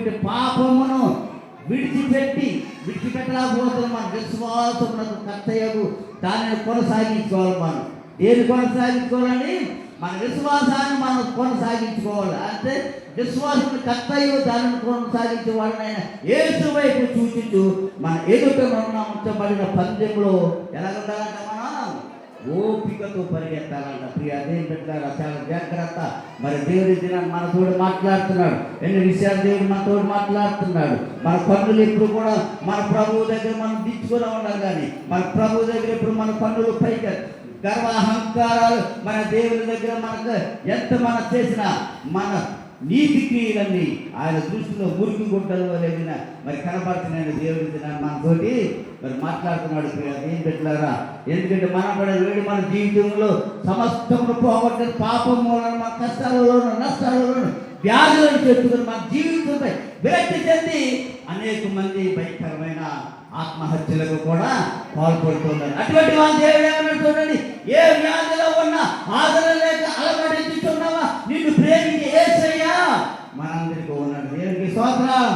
చేసినటువంటి పాపమును విడిచిపెట్టలేకపోతున్నాం. మన విశ్వాసమునకు కర్తయ్యకు దానిని కొనసాగించుకోవాలి. మనం ఏది కొనసాగించుకోవాలండి? మన విశ్వాసాన్ని మనం కొనసాగించుకోవాలి. అంటే విశ్వాసం కర్తయ్య దానిని కొనసాగించేవాడినైనా యేసు వైపు చూచుచు మన ఎదుట ఉంచబడిన పందెంలో ఎలా ఉండాలంట? మనం ఓపికతో పరిగెత్తాలంట. ప్రియ దేవుని బిడ్డలారా, చాలా జాగ్రత్త. మరి దేవుడి దినాన్ని మనతోడు మాట్లాడుతున్నాడు. ఎన్ని విషయాలు దేవుడు మనతోడు మాట్లాడుతున్నాడు. మన పన్నులు ఎప్పుడు కూడా మన ప్రభువు దగ్గర మనం దించుకుని ఉండాలి. కానీ మన ప్రభువు దగ్గర ఎప్పుడు మన పన్నులు పైకి గర్వాహంకారాలు మన దేవుని దగ్గర మనకు ఎంత మనం చేసినా మన నీతి క్రియలన్నీ ఆయన దృష్టిలో మురికి గుడ్డలు లేగిన మరి కనబడుతున్నాయి. దేవుడి దినాన్ని మనతోటి మరి మాట్లాడుతున్నాడు. ఏం పెట్టారా? ఎందుకంటే మనం పడే వేడి మన జీవితంలో సమస్తమును పోగొట్టిన పాపం వలన మన కష్టాలలోను నష్టాలలోను వ్యాధులను చెప్పుకుని మన జీవితంపై విరక్తి చెంది అనేక మంది భయంకరమైన ఆత్మహత్యలకు కూడా పాల్పడుతున్నారు. అటువంటి వాళ్ళు దేవుడు ఏమన్నా చూడండి, ఏ వ్యాధిలో ఉన్నా ఆదరణ లేక అలమటించుతున్నావా, నిన్ను ప్రేమించి యేసయ్యా మనందరికీ ఉన్నాడు. దేవునికి స్తోత్రం.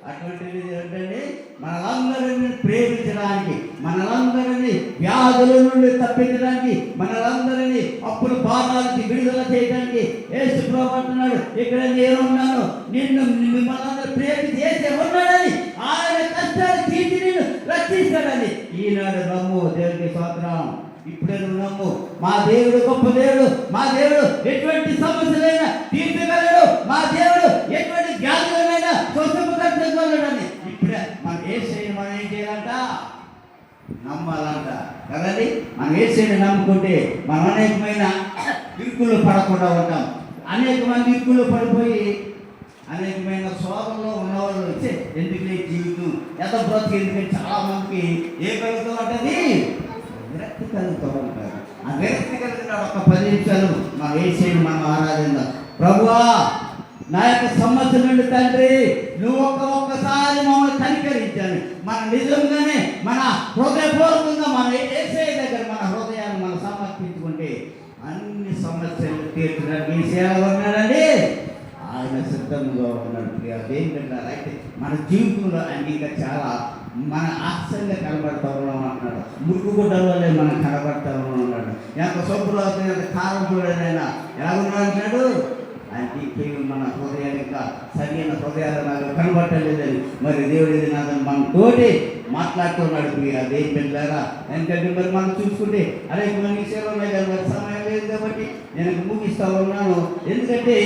అటువంటిది ఏంటండి? మనలందరినీ ప్రేమించడానికి, మనలందరినీ వ్యాధుల నుండి తప్పించడానికి, మనలందరినీ అప్పుల బాధాలకి విడుదల చేయడానికి యేసు ప్రభువు అంటున్నాడు, ఇక్కడ నేనున్నాను, మిమ్మల్ని అందరూ ప్రేమించి యేసే ఉన్నాడని, ఆయన కష్టాలు తీర్చి నిన్ను రక్షిస్తాడని. ఈనాడు నమ్ము. దేవునికి స్తోత్రం. ఇప్పుడే నువ్వు నమ్ము. మా దేవుడు గొప్ప దేవుడు. మా దేవుడు ఎటువంటి సమస్యలైనా తీర్చగలడు. మా దేవుడు ఎటువంటి వ్యాధులైనా స్వస్థపరచగలడని. ఇప్పుడే మనం యేసయ్యని మనం ఏం చేయాలంట? నమ్మాలంట కదండి. మనం యేసయ్యని నమ్ముకుంటే మనం అనేకమైన ఇరుకులు పడకుండా ఉంటాం. అనేక మంది ఇరుకులు పడిపోయి అనేకమైన శోభంలో ఉన్నవాళ్ళు వచ్చే ఎందుకులే జీవితం ఎంత బ్రతికి, ఎందుకంటే చాలా మందికి ఏ కలుగుతూ ఉంటుంది? విరక్తి కలుగుతూ ఉంటారు. ఆ విరక్తి కలిగిన ఒక 10 నిమిషాలు మనం యేసయ్యని మనం ఆరాధిద్దాం. ప్రభువా, నా యొక్క సమస్య నుండి తండ్రి నువ్వు ఒక్కసారి మమ్మల్ని కనికరించాను. మన నిజంగానే మన హృదయపూర్వకంగా మన యేసయ్య దగ్గర మన హృదయాన్ని మనం సమర్పించుకుంటే అన్ని సమస్యలు తీర్చడానికి యేసయ్య ఉన్నాడండి. ఆయన సిద్ధంగా ఉన్నాడు. అదేంటంటే అయితే మన జీవితంలో ఆయన ఇంకా చాలా మన ఆశ్చర్యంగా కనబడతా ఉన్నాం అంటున్నాడు. మురుగు గుడ్డల వల్లే మనం కనబడతా ఉన్నాం అన్నాడు. ఎంత శుభ్రం ఎంత కారం చూడనైనా ఎలా ఉన్నాడు అంటున్నాడు. ఆయనకి మన హృదయానికి సరైన హృదయాలు నాకు కనబట్టలేదని మరి దేవుడి నాదని మనతోటి మాట్లాడుతున్నాడు. అదేం పెట్టారా? ఎందుకంటే మరి మనం చూసుకుంటే అనేక మంది విషయాలు ఉన్నాయి కానీ మరి సమయం లేదు కాబట్టి నేను ముగిస్తా ఉన్నాను. ఎందుకంటే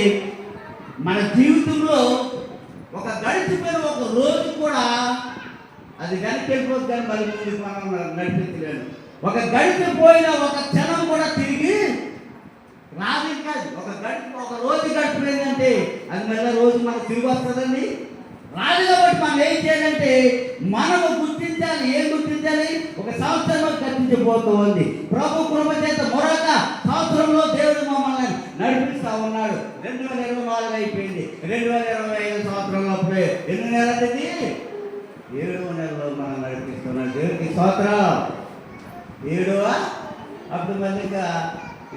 మన జీవితంలో ఒక గడిచిపోయిన ఒక రోజు కూడా అది గడిచిపోదు కానీ మరి ముందుకు మనం నడిపించలేడు. ఒక గడిచిపోయిన ఒక క్షణం కూడా తిరిగి రాదు. కాదు ఒక రోజు గడిచిపోయిందంటే అది మళ్ళీ రోజు మనకు తిరిగి వస్తుందండి, రాదు. కాబట్టి మనం ఏం చేయాలంటే మనము గుర్తించాలి. ఏం గుర్తించాలి? ఒక సంవత్సరంలో గతించిపోతూ ఉంది. ప్రభు కృప చేత మరొక సంవత్సరంలో దేవుడు మమ్మల్ని నడిపిస్తూ ఉన్నాడు. 2024 అయిపోయింది. 2025 సంవత్సరంలో అప్పుడే ఎన్ని నెలది? 7వ నెలలో మనం నడిపిస్తున్నాడు. దేవుడికి స్తోత్రం. 7వ అప్పుడు మళ్ళీ ఇంకా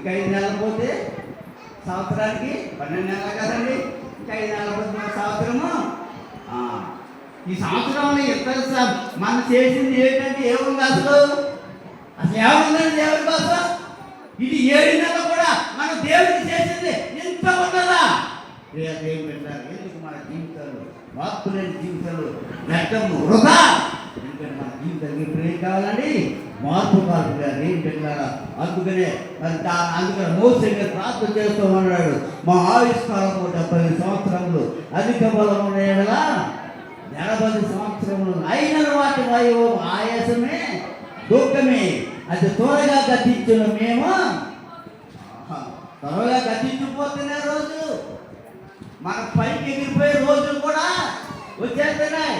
5 నెలలు పోతే సంవత్సరానికి 12 నెలలు కదండి. ఇంకా 5 నెలలు పోతే మన సంవత్సరము. ఈ సంవత్సరంలో ఇద్దరు మనం చేసింది ఏంటంటే ఏముంది? అసలు ఏముందండి దేవుడి కోసం? ఇది 7 నెలలు కూడా మనం దేవుడికి చేసింది ఇంత ఉన్నదా? దేవుడు పెట్టారు. ఎందుకు మన జీవితాలు మార్పులేని జీవితాలు వ్యర్థము, వృధా. ఎందుకంటే మన జీవితానికి ప్రేమ కావాలండి, మార్పు కాదు. ఏం పెట్టారా? అందుకనే మోసే ప్రార్థన చేస్తూ ఉన్నాడు. మా ఆయుష్కాలము 70 సంవత్సరములు, అధిక బలం ఉండేలా 80 సంవత్సరములు అయిన వాటి వాయువు ఆయాసమే దుఃఖమే అది త్వరగా గతించిన మేము త్వరగా గతించిపోతున్న రోజులు, మన పైకి ఎగిరిపోయే రోజులు కూడా వచ్చేస్తున్నాయి.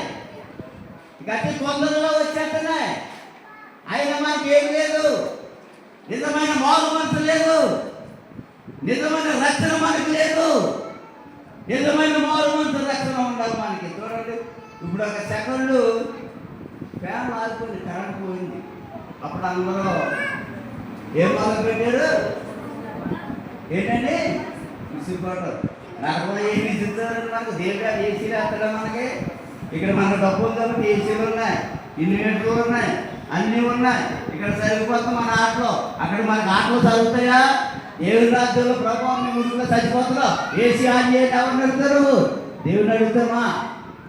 గట్టి తొందరలో వచ్చేస్తున్నాయి. అయినా మనకి ఏం లేదు. నిజమైన మారు మనసు లేదు. నిజమైన రక్షణ మనకు లేదు. నిజమైన మారు మనసు రక్షణ ఉండాలి మనకి. చూడండి, ఇప్పుడు ఒక సెకండ్ ఫ్యాన్ ఆగిపోయింది, కరెంట్ పోయింది. అప్పుడు అందరూ ఏం మొదలు పెట్టారు? ఏంటండి? విసిరిపోవడం. నరకం ఏమి ఇస్తారు మనకు? దేవుడు ఏసీలు వేస్తాడా మనకి? ఇక్కడ మన డబ్బులు కాబట్టి ఏసీలు ఉన్నాయి, ఇన్వర్టర్లు ఉన్నాయి, అన్నీ ఉన్నాయి. ఇక్కడ చదివిపోతాం మన ఆటలో, అక్కడ మనకి ఆటలు చదువుతాయా? దేవుడి రాజ్యంలో ప్రభావం మేము ముందుగా చచ్చిపోతున్నాం. ఏసీ ఆన్ చేయండి ఎవరిని అడుగుతారు? దేవుడిని అడుగుతామా?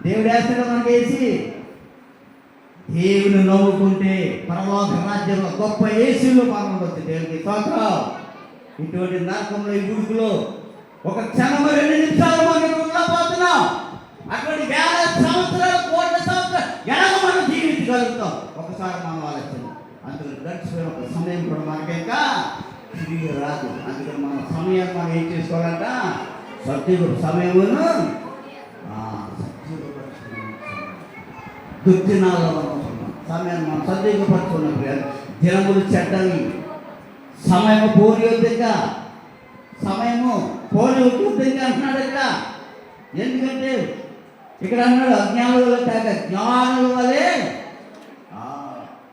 దేవుడు వేస్తాడు మనకి ఏసీ. దేవుని నవ్వుకుంటే పరలోక రాజ్యంలో గొప్ప ఏసీలో మనం ఉండొచ్చు. దేవుడికి స్తోత్రం. ఇటువంటి నరకంలో ఈ గుడుకులో ఒక క్షణము 2 నిమిషాలు మనం ఉండబోతున్నాం. అటువంటి వేల సంవత్సరాలు, కోట్ల సంవత్సరాలు ఎలాగ మనం జీవించగలుగుతాం? ఒకసారి మనం ఆలోచన. అందుకని గడిచిపోయిన ఒక సమయం కూడా మనకింకా తిరిగి రాదు. అందుకని మన సమయాన్ని మనం ఏం చేసుకోవాలంట? సమయమును దుర్దినాల్లో మనం సమయాన్ని మనం సద్వినియోగపరచుకున్నప్పుడు దినములు చెడ్డవి, సమయము పోనీయొద్దుగా, సమయము పోనీయొద్దుగా అంటున్నాడు ఇక్కడ. ఎందుకంటే ఇక్కడ అన్నాడు అజ్ఞానుల కాక జ్ఞానుల వలె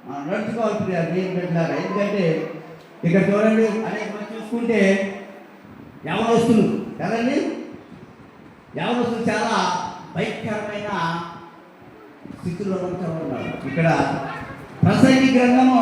మనం నడుచుకోవాలి ప్రియ నేను పెట్టారు. ఎందుకంటే ఇక్కడ చూడండి, అనేక మంది చూసుకుంటే యవనస్తులు కదండి, యవనస్తులు చాలా భయంకరమైన స్థితిలో ఉన్నారు. ఇక్కడ ప్రసంగి గ్రంథము